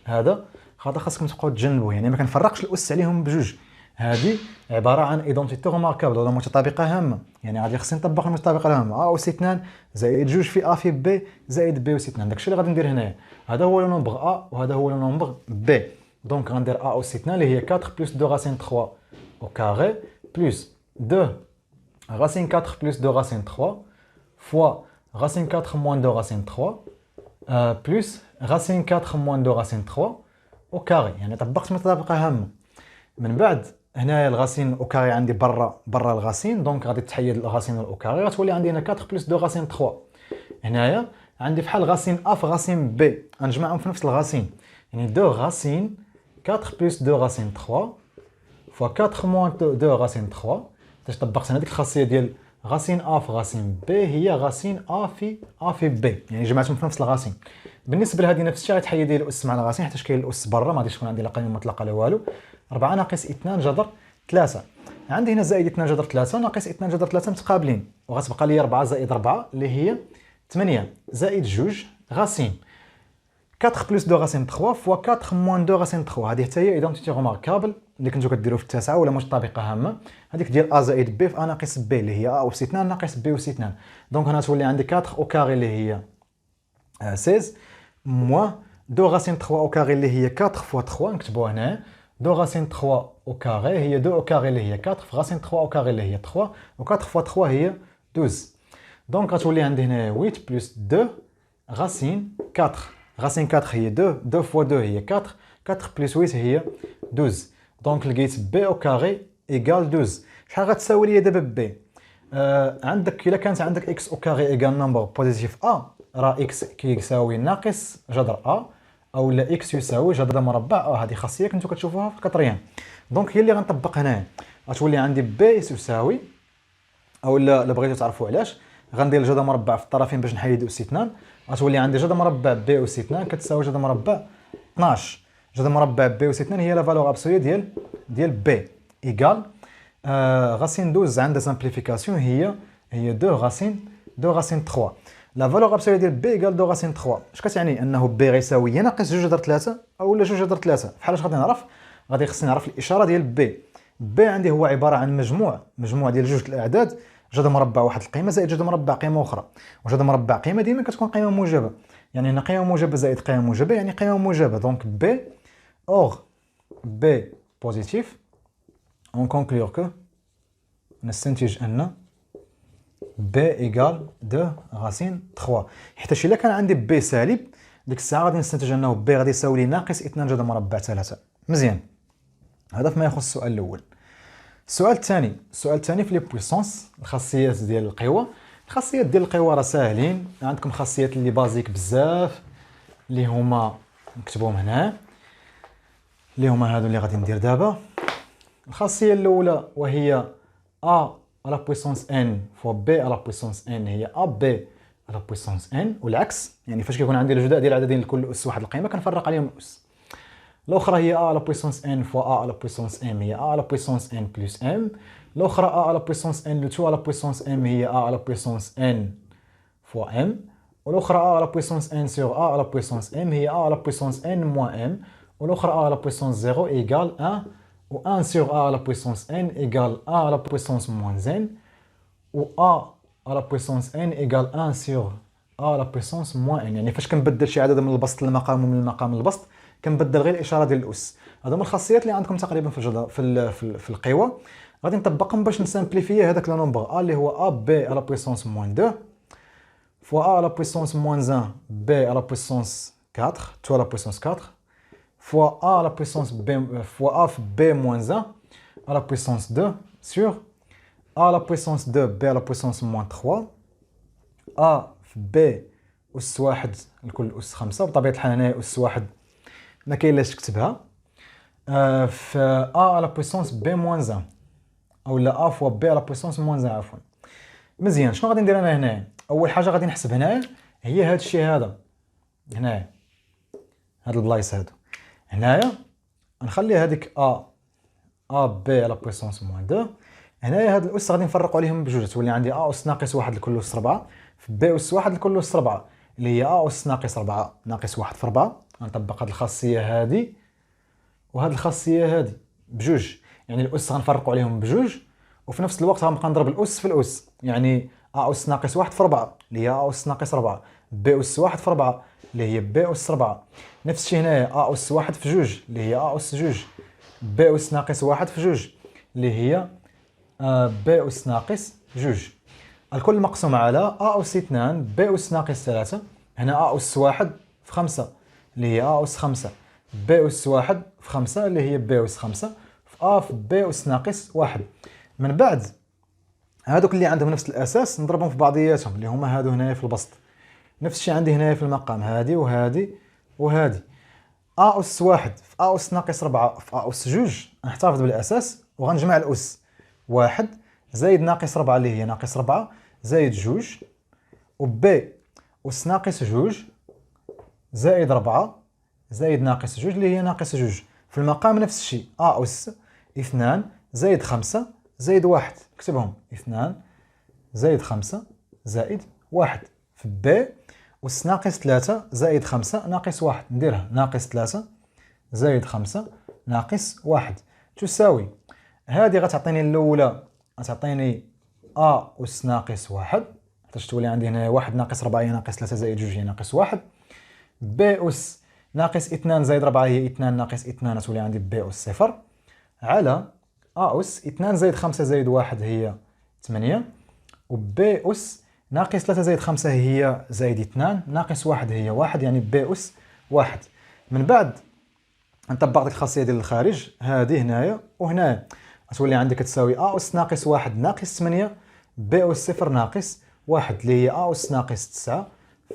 هذا خطأ خاصكم تبقاو تجنبوه، يعني ما كنفرقش الأس عليهم بجوج. هذه عبارة عن ايدونتيتي روماركابل ولا متطابقة هامة، يعني غادي خصني نطبق المتطابقة الهامة أ أس 2 زائد جوج في أ في ب زائد ب أس 2. داكشي اللي غادي ندير هنايا، هذا هو لو نومبر أ وهذا هو لو نومبر ب. Donc, on va dire A aussi 2, il y a 4 plus 2 racine 3 au carré, plus 2 racine 4 plus 2 racine 3, fois racine 4 moins 2 racine 3, plus racine 4 moins 2 racine 3 au carré. يعني طبقت متطابقة هامة. من بعد هنايا الغاسين او كاري عندي برا الغاسين، دونك غادي تحيد الغاسين او كاري غتولي عندي هنا 4 plus 2 racine 3. هنايا عندي بحال غاسين A في غاسين B، غنجمعهم في نفس الغاسين، يعني 2 غاسين 4 plus 2 racine 3 fois 4 moins 2 racine 3. باش طبقت هذيك الخاصيه ديال غاسين A في غاسين B هي غاسين A في B، يعني جمعتهم في نفس الغاسين. بالنسبه لهذه نفس الشيء غتحيد لي الاس مع الغاسين حيت كاين الاس برا، ما غاديش تكون عندي لا قيمه مطلقه لا والو. 4 ناقص 2 جذر 3، عندي هنا زائد 2 جذر 3 ناقص 2 جذر 3 متقابلين، وغتبقى لي 4 زائد 4 اللي هي 8 زائد 2 غاسين 4 plus 2 racine 3 fois 4 moins 2 racine 3. هذه حتى هي ايدونتيتي روماركابل اللي كنتو كديروا في التاسعه ولا متطابقه هامه، هذيك ديال ا زائد ب في ا ناقص ب اللي هي ا اس 2 ناقص ب اس 2. دونك هنا تولي عندي 4 او كاري اللي هي 16 موان 2 racine 3 او كاري اللي هي 4 fois 3 نكتبوها هنا، 2 racine 3 او كاري هي 2 او كاري اللي هي 4 في racine 3 او كاري اللي هي 3 و 4 fois 3 هي 12. دونك غتولي عندي هنا 8 plus 2 racine 4. racine 4 هي 2 2 fois 2 هي 4 4 plus 8 هي 12. دونك لقيت b au carré égale 12. شحال غتساوي لي دابا b؟ عندك الا كانت عندك x au carré égale نمبر بوزيتيف a، راه x كيساوي ناقص جذر a او لا x يساوي جذر مربع a. هذه خاصيه كنتو كتشوفوها في الكاتريام، دونك هي اللي غنطبق هنايا. غتولي عندي b يساوي، او لا بغيتو تعرفوا علاش غندير الجذر مربع في الطرفين باش نحيد اس 2، غتولي عندي جذر مربع ب اس 2 كتساوي جذر مربع 12. جذر مربع ب اس 2 هي لا فالور ابسولي ديال ب ايكال غاسين 12 عندها سامبليفيكاسيون هي 2 غاسين 3. لا فالور ابسولي ديال ب ايكال 2 غاسين 3. اش كتعني؟ انه ب غيساوي يا ناقص 2 جذر 3 او لا 2 جذر 3. بحال اش غادي نعرف؟ غادي خصني نعرف الاشاره ديال ب عندي هو عباره عن مجموع ديال جوج الاعداد، جذر مربع واحد القيمه زائد جذر مربع قيمه اخرى، وجذر مربع قيمه ديما كتكون قيمه موجبه، يعني هنا قيمه موجبه زائد قيمه موجبه يعني قيمه موجبه. دونك ب اور ب بوزيتيف، اون كونكلور كو نستنتج ان ب ايكال 2 غاسين 3، حيت الا كان عندي ب سالب ديك الساعه غادي نستنتج انه ب غادي يساوي لي ناقص 2 جذر مربع 3. مزيان، هذا فيما يخص السؤال الاول. السؤال الثاني في لي بويسونس، الخاصيات ديال القوى. الخاصيات ديال القوى راه ساهلين، عندكم خاصيات اللي بازيك بزاف اللي هما نكتبوهم هنا، اللي هما هادو اللي غادي ندير دابا. الخاصيه الاولى وهي a على بويسونس n فوا b على بويسونس n هي ab على بويسونس n، والعكس، يعني فاش كيكون عندي الجداء ديال العددين لكل اس واحد القيمه كنفرق عليهم الاس. الاخرى هي a على بويسونس n فوا a على بويسونس m هي a على بويسونس n بلس m. الاخرى a على بويسونس n لو 2 على بويسونس m هي a على بويسونس n فوا m. والاخرى a على بويسونس n سور a على بويسونس m هي a على بويسونس n موان m. والاخرى a على بويسونس 0 ايكال 1 و 1 سور a على بويسونس n ايكال a على بويسونس موان n، و a على بويسونس n ايكال 1 سور a على بويسونس موان n. يعني فاش كنبدل شي عدد من البسط للمقام ومن المقام للبسط كنبدل غير الاشاره ديال الاس. هادو هما الخاصيات اللي عندكم تقريبا في القوى. غادي نطبقهم باش نسامبليفي هذاك لو نومبر ا اللي هو ا بي على بويسونس موان 2 فوا ا على بويسونس موان 1 بي على بويسونس 4 2 على بويسونس 4 فوا ا على بويسونس بي فوا ا في بي موان 1 على بويسونس 2 سور ا لا بويسونس 2 بي لا بويسونس موان 3 ا في بي أس واحد لكل أس 5. بطبيعة الحال هنايا أس واحد ما كاين لاش تكتبها. في ا لا بويسونس بي موان 1 أو لا ا فوا بي لا بويسونس موان 1 عفوا. مزيان، شنو غادي ندير أنا هنايا؟ أول حاجة غادي نحسب هنايا هي هاد الشيء هذا هنايا، هاد البلايص هادو هنايا نخلي هذيك ا بي على بويسونس موان 2. هنايا هاد الأس غادي نفرقوا عليهم بجوج، تولي عندي ا أس ناقص واحد لكل أس 4 في بي أس واحد لكل أس 4، اللي هي ا أس ناقص 4 ناقص واحد في 4. غنطبق هاد الخاصية هادي وهاد الخاصية هادي بجوج، يعني الأس غنفرقوا عليهم بجوج، وفي نفس الوقت غنبقى نضرب الأس في الأس، يعني ا أس ناقص واحد في 4 اللي هي ا أس ناقص 4 بي أس واحد في 4 اللي هي بي أس 4. نفس الشيء هنايا ا أس واحد في جوج اللي هي ا أس جوج بي أس ناقص واحد في جوج اللي هي بي أس ناقص جوج. الكل مقسوم على ا أس 2 بي أس ناقص 3. هنا ا أس واحد في 5 اللي هي ا أس 5 بي أس واحد في 5 اللي هي بي أس 5 في بي أس ناقص واحد. من بعد هادوك اللي عندهم نفس الأساس نضربهم في بعضياتهم اللي هما هادو هنايا في البسط. نفس الشيء عندي هنايا في المقام هادي وهادي وهادي. ا أس واحد في ا أس ناقص 4 في ا أس جوج نحتفظ بالأساس وغنجمع الأس واحد زايد ناقص 4 اللي هي ناقص 4 زايد جوج، وبي أس ناقص جوج زائد 4 زايد ناقص جوج اللي هي ناقص جوج. في المقام نفس الشيء ا أس 2 زايد 5 زايد 1، كتبهم 2 زايد 5 زائد 1. في بي أس ناقص 3 زائد 5 ناقص 1، نديرها ناقص 3 زائد 5 ناقص 1 تساوي هذه غتعطيني الأولى غتعطيني ا أس ناقص 1 حيت تولي عندي هنا 1 ناقص 4 هي ناقص 3 زائد 2 هي ناقص 1. بي أس ناقص 2 زائد 4 هي 2 ناقص 2 تولي عندي بي أس 0 على ا أس 2 زائد 5 زائد 1 هي 8، وبي أس ناقص 3 زائد 5 هي زائد 2 ناقص 1 هي 1 يعني بي أس 1. من بعد نطبق ديك الخاصيه ديال الخارج هذه هنايا وهنا تولي عندك تساوي ا أس ناقص 1 ناقص 8 بي أس 0 ناقص 1 اللي هي ا أس ناقص 9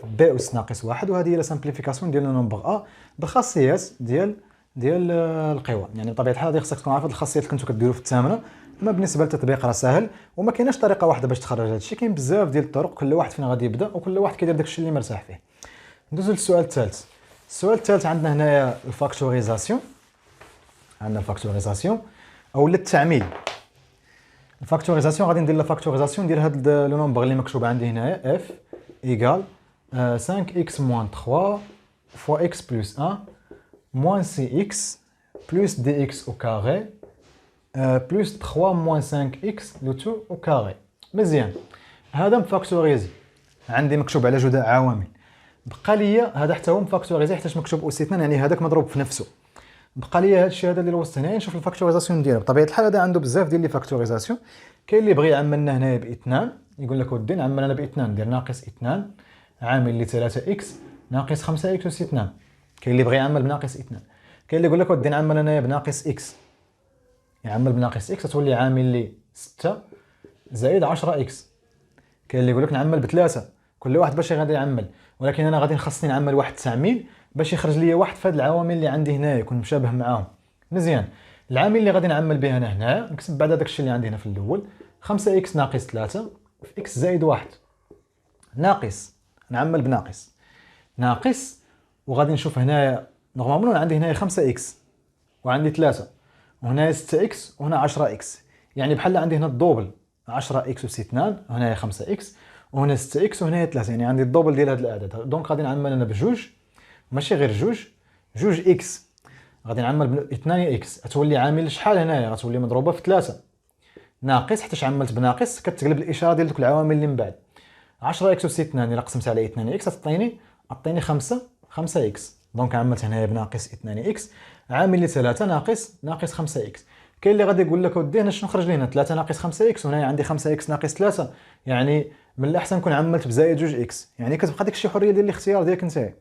بي أس ناقص 1. وهذه هي لا سامبليفيكاسيون ديال نومبر ا بالخاصيات ديال القوى. يعني بطبيعه الحال غادي خصك تكون عارف هاد الخاصيات اللي كنتو كديروا في الثامنه. اما بالنسبه للتطبيق راه ساهل وما كايناش طريقه واحده باش تخرج هادشي، كاين بزاف ديال الطرق كل واحد فينا غادي يبدا وكل واحد كيدير داكشي اللي مرتاح فيه. ندوزو للسؤال الثالث. السؤال الثالث عندنا هنايا الفاكتوريزاسيون، عندنا الفاكتوريزاسيون او التعميل. الفاكتوريزاسيون غادي ندير لا فاكتوريزاسيون ديال هاد لو نومبر اللي مكتوب عندي هنايا اف ايكال 5x موان 3 فوا x بلس 1 موان cx بلس dx او كاري بلس 3 موان 5x لو تو او كاري. مزيان، هذا مفاكتوريزي عندي مكتوب على جداء عوامل. بقى ليا هذا حتى هو مفاكتوريزي حيت مكتوب اس 2 يعني هذاك مضروب في نفسه. بقى ليا هذا الشيء هذا اللي الوسط هنا نشوف الفاكتوريزاسيون ديالو. بطبيعه الحال هذا عنده بزاف ديال لي فاكتوريزاسيون. كاين اللي بغى يعملنا هنايا باثنان يقول لك ودي نعمل انا باثنان ندير ناقص 2 عامل لي 3x ناقص 5x اس 2. كاين اللي بغى يعمل بناقص 2. كاين اللي يقول لك ودي نعمل انايا بناقص x يعمل بناقص x تولي عامل لي 6 زائد 10x. كاين اللي يقول لك نعمل بثلاثه. كل واحد باش غادي يعمل، ولكن انا غادي خاصني نعمل واحد التعميل باش يخرج لي واحد في هاد العوامل اللي عندي هنايا يكون مشابه معاهم. مزيان، العامل اللي غادي نعمل به انا هنا نكتب بعدا داكشي اللي عندي هنا في الاول 5x ناقص 3 في x زائد 1 ناقص نعمل بناقص ناقص. وغادي نشوف هنايا نورمالمون عندي هنايا 5x وعندي 3 وهنا 6x وهنا 10x، يعني بحال عندي هنا الدوبل 10x اس 2 وهنا 5x وهنا 6x وهنا 3، يعني عندي الدوبل ديال هاد الاعداد. دونك غادي نعمل انا بجوج ماشي غير جوج اكس. غادي نعمل ب 2 اكس تولي عامل شحال هنايا غتولي مضروبه في 3 ناقص حيت عملت بناقص كتقلب الاشاره ديال دوك العوامل اللي من بعد. 10 اكس اس 2 الا قسمت على 2 اكس تعطيني 5 اكس. دونك عملت هنايا بناقص 2 اكس عامل لي 3 ناقص 5 اكس. كاين اللي غادي يقول لك ودي هنا شنو خرج لي هنا 3 ناقص 5 اكس وهنا عندي 5 اكس ناقص 3، يعني من الاحسن نكون عملت بزايد 2 اكس. يعني كتبقى ديك الشي حريه ديال الاختيار ديالك انت.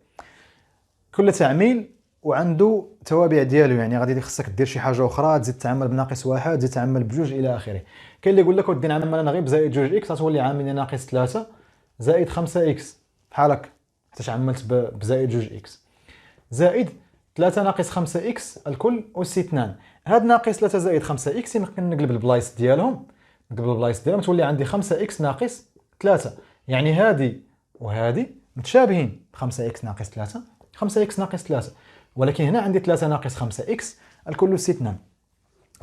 كل تعميل وعنده توابع ديالو، يعني غادي خصك دير شي حاجه اخرى، تزيد تعمل بناقص واحد، تزيد تعمل بجوج الى اخره. كاين اللي يقول لك ودي نعمل انا غير بزائد جوج اكس غتولي عامل لي ناقص 3 زائد 5 اكس بحال هكا، حيت عملت بزائد جوج اكس زائد 3 ناقص 5 اكس الكل أس 2. هاد ناقص 3 زائد 5 اكس يمكن نقلب البلايص ديالهم، تولي عندي 5 اكس ناقص 3. يعني هادي وهادي متشابهين، 5 اكس ناقص 3 5 اكس ناقص 3، ولكن هنا عندي 3 ناقص 5 اكس الكل أس 2.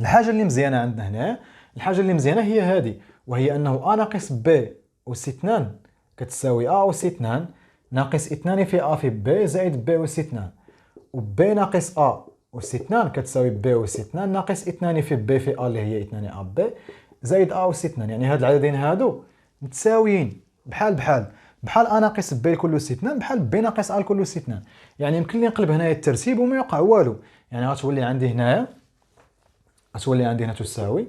الحاجه اللي مزيانه عندنا هنا، الحاجه اللي مزيانه هي هذه، وهي انه ا ناقص ب أس 2 كتساوي ا أس 2 ناقص 2 في ا في ب زائد ب أس 2، و ب ناقص ا أس 2 كتساوي ب أس 2 ناقص 2 في ب في ا اللي هي 2 ا ب زائد ا أس 2. يعني هاد العددين هادو متساويين بحال ا ناقص ب الكل أس 2 بحال ب ناقص ا الكل أس 2. يعني يمكن لي نقلب هنايا الترتيب وما يوقع والو. يعني غتولي عندي هنايا هنا تساوي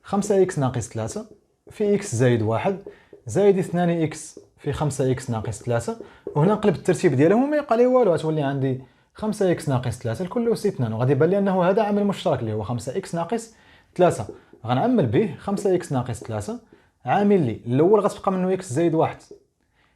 5 اكس ناقص 3 في اكس زائد 1 زائد 2 اكس في 5 اكس ناقص 3، وهنا نقلب الترتيب ديالهم وما يبقى لي والو. غتولي عندي 5 اكس ناقص 3 الكل أس 2، وغادي يبان لي انه هذا عامل مشترك اللي هو 5 اكس ناقص 3. غنعمل به 5 اكس ناقص 3 عامل لي الاول غتبقى منه اكس زائد 1،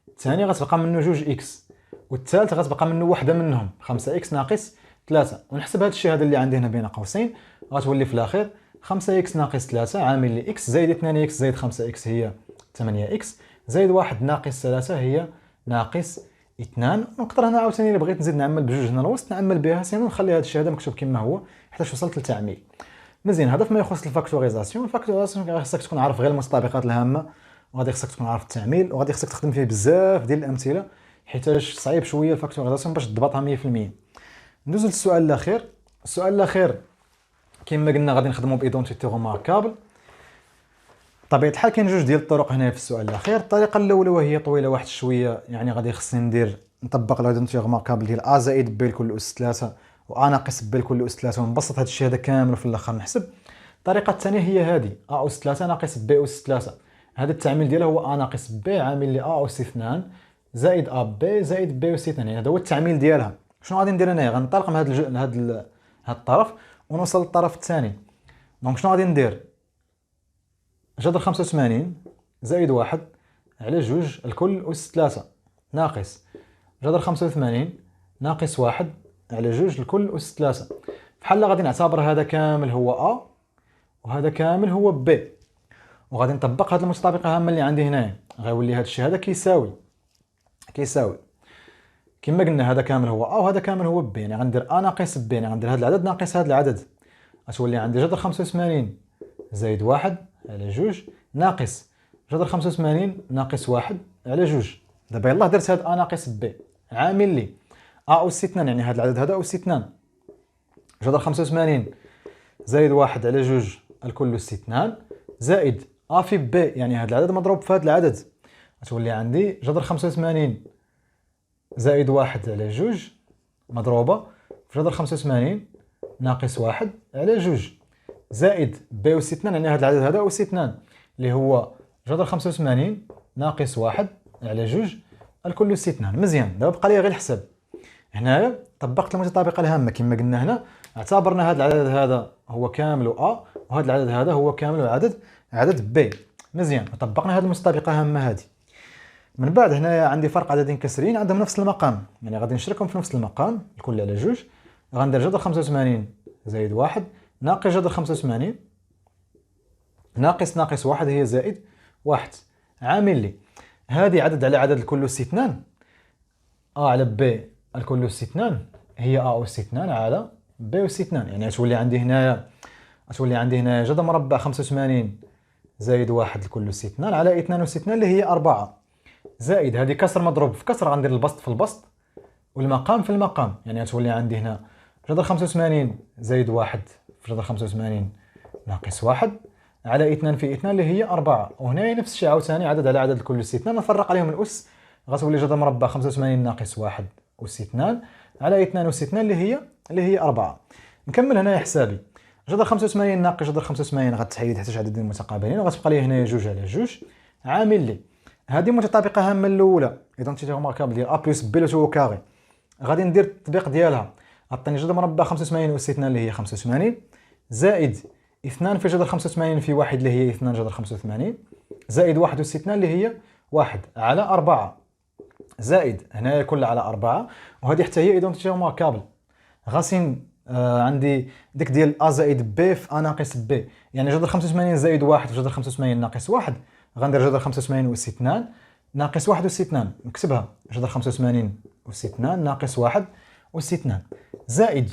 الثاني غتبقى منه 2 اكس، والثالث غتبقى منه وحده منهم 5 اكس ناقص 3. ونحسب هذا الشيء هذا اللي عندي هنا بين قوسين، غتولي في الاخير 5 اكس ناقص 3 عامل لي اكس زائد 2 اكس زائد 5 اكس هي 8 اكس زائد 1 ناقص 3 هي ناقص 2. ونقدر هنا عاوتاني الا بغيت نزيد نعمل بجوج هنا الوسط نعمل بها، سينو نخلي هذا الشيء هذا مكتوب كما هو حتى وصلت للتعميل. مزيان. هذا فيما يخص الفاكتوريزاسيون. خصك تكون عارف غير المستطابقات الهامه، وغادي خصك تكون عارف التعميل، وغادي خصك تخدم فيه بزاف ديال الامثله حيتاش صعيب شويه الفاكتوريزاسيون باش تضبطها 100%. ندوز للسؤال الاخير. السؤال الاخير كما قلنا غادي نخدموا بايدونتيتي روماركابل. بطبيعه الحال كاين جوج ديال الطرق هنا في السؤال الاخير. الطريقه الاولى وهي طويله واحد شويه، يعني غادي خصني نطبق الايدونتيتي روماركابل ديال ا زائد ب الكل اس 3 و ا ناقص ب الكل اس 3 ونبسط هذا الشيء هذا كامل وفي الاخر نحسب. الطريقه الثانيه هي هذه ا اس 3 ناقص ب اس 3. هذا التعامل ديالها هو ا ناقص ب عامل لي ا اس 2 زائد ا ب زائد ب اس 2. يعني هذا هو التعامل ديالها. شنو غادي ندير انايا؟ غنطلق من هذا الطرف ونوصل للطرف الثاني. دونك شنو غادي ندير؟ جذر 85 زائد 1 على 2 الكل أس 3 ناقص جذر 85 ناقص 1 على 2 الكل أس 3. بحال غادي نعتبر هذا كامل هو أ وهذا كامل هو ب، وغادي نطبق هذه المتطابقة هامة اللي عندي هنايا. غيولي هذا الشيء هذا كيساوي كما قلنا هذا كامل هو أ وهذا كامل هو ب، يعني غندير أ ناقص ب، يعني غندير هذا العدد ناقص هذا العدد، غتولي عندي جذر 85 زائد 1 على 2 ناقص جذر 85 ناقص 1 على 2. دابا يلاه درت هاد ا ناقص ب عامل لي ا أس 2، يعني هاد العدد هذا أس 2 جذر 85 زائد 1 على 2 الكل أس 2 زائد ا في ب، يعني هاد العدد مضروب في هاد العدد، غتولي عندي جذر 85 زائد 1 على 2 مضروبة في جذر 85 ناقص 1 على 2 زائد ب أس 2، يعني هذا العدد هذا أس 2 اللي هو جذر 85 ناقص 1 على 2 الكل أس 2. مزيان. دابا بقى لي غير الحساب. هنايا طبقت المتطابقة الهامة كما قلنا هنا، اعتبرنا هذا العدد هذا هو كامل أ وهذا العدد هذا هو كامل عدد ب. مزيان. وطبقنا هذه المتطابقة الهامة هذه. من بعد هنايا عندي فرق عددين كسرين عندهم نفس المقام، يعني غادي نشركهم في نفس المقام الكل على 2. غندير جذر 85 زائد 1 ناقص جذر 85 ناقص 1 هي زائد 1 عامل لي هذه عدد على عدد الكل أس 2 ا على ب الكل أس 2 هي ا أس 2 على ب أس 2. يعني غتولي عندي هنايا جذر مربع 85 زائد 1 الكل أس 2 على 2 أس 2 اللي هي 4 زائد هذه كسر مضروب في كسر، غندير البسط في البسط والمقام في المقام، يعني غتولي عندي هنا جذر 85 زائد 1 في جذر 85 ناقص 1 على 2 في 2 اللي هي 4. وهنا نفس الشيء عاوتاني عدد على عدد الكل أس 2 نفرق عليهم الأس، غتولي جذر مربع 85 ناقص 1 أس 2 على 2 أس 2 اللي هي 4. نكمل هنايا حسابي. جذر 85 ناقص جذر 85 غتحيد حتى عددين متقابلين وغتبقى لي هنايا 2 على 2 عامل لي هذه متطابقة هامة الأولى ايدونتيتي روماركابل ديال ا بلس ب لو تو كاري. غادي ندير التطبيق ديالها، عطيني جذر مربع 85 أس 2 اللي هي 85 زائد 2 في جذر 85 في 1 اللي هي 2 جذر 85 زائد 1 أس 2 اللي هي 1 على 4 زائد هنا كل على 4 وهذه حتى هي ايدونتيتي ريماركابل. غاسين عندي ديك ديال ا زائد ب في ا ناقص ب، يعني جذر 85 زائد 1 في جذر 85 ناقص 1 غندير جذر 85 أس 2 ناقص 1 أس 2 نكتبها جذر 85 أس 2 ناقص 1 أس 2 زائد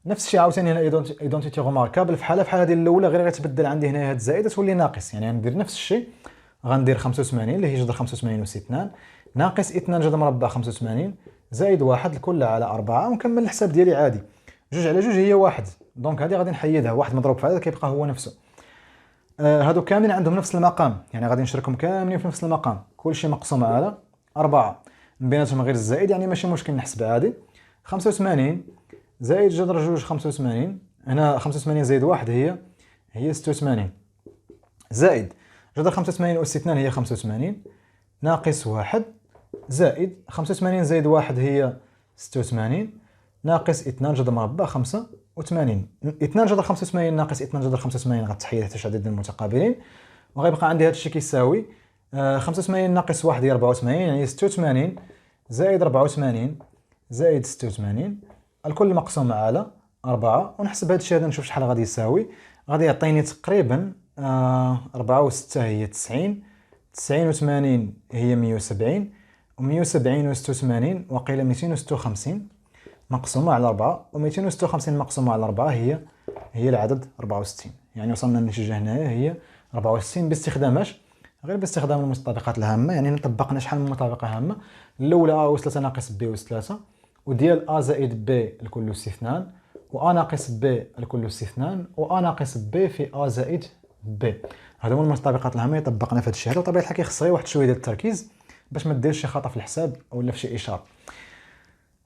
نفس الشيء عاوتاني هنا ايدونتيتي ريماركابل في حاله ديال الاولى غير غتبدل عندي هنا هاد الزائده تولي ناقص، يعني غندير نفس الشيء غندير 85 اللي هي جذر 85 أس 2 ناقص 2 جذر مربع 85 زائد 1 الكل على 4 ونكمل الحساب ديالي عادي. 2 على 2 هي 1 دونك هذه غادي نحيدها، 1 مضروب في هذا كيبقى هو نفسه. هادو كاملين عندهم نفس المقام، يعني غادي نشركهم كاملين في نفس المقام، كلشي مقسوم على 4 من بيناتهم غير الزائد، يعني ماشي مشكل نحسبها عادي. 85 زائد جذر جوج 85 هنا 85 زائد 1 هي 86 زائد جذر 85 أس 2 هي 85 ناقص 1 زائد 85 زائد 1 هي 86 ناقص 2 جذر مربع 85. 2 جذر 85 ناقص 2 جذر 85 غتحيد حتى عدد المتقابلين وغيبقى عندي هذا الشيء كيساوي 85 ناقص 1 هي 84 يعني 86 زائد 84 زائد 86 الكل مقسوم على 4 ونحسب هذا الشيء هذا نشوف شحال غادي يساوي. غادي يعطيني تقريبا 4 و6 هي 90 89 هي 170 و170 و 86 وقيل 256 مقسومة على 4 و256 مقسومة على 4 هي العدد 64. يعني وصلنا للنتيجة هنايا هي 64 باستخداماش غير باستخدام المتطابقات الهامة. يعني طبقنا شحال من مطابقة هامة. الأولى أ أس 3 ناقص ب أس 3 وديال أ زائد ب الكل أس 2 و أ ناقص ب الكل أس 2 و أ ناقص ب في أ زائد ب. هادو هما المتطابقات الهامة اللي طبقنا في هذا الشيء. وطبيعة الحال كيخص غير واحد شوية ديال التركيز باش ما ديرش شي خطأ في الحساب ولا في شي إشارة.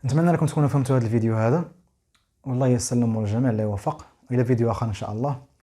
نتمنى انكم تكونوا فهمتوا هذا الفيديو هذا والله يسلم الجميع اللي يوفق. الى فيديو اخر ان شاء الله.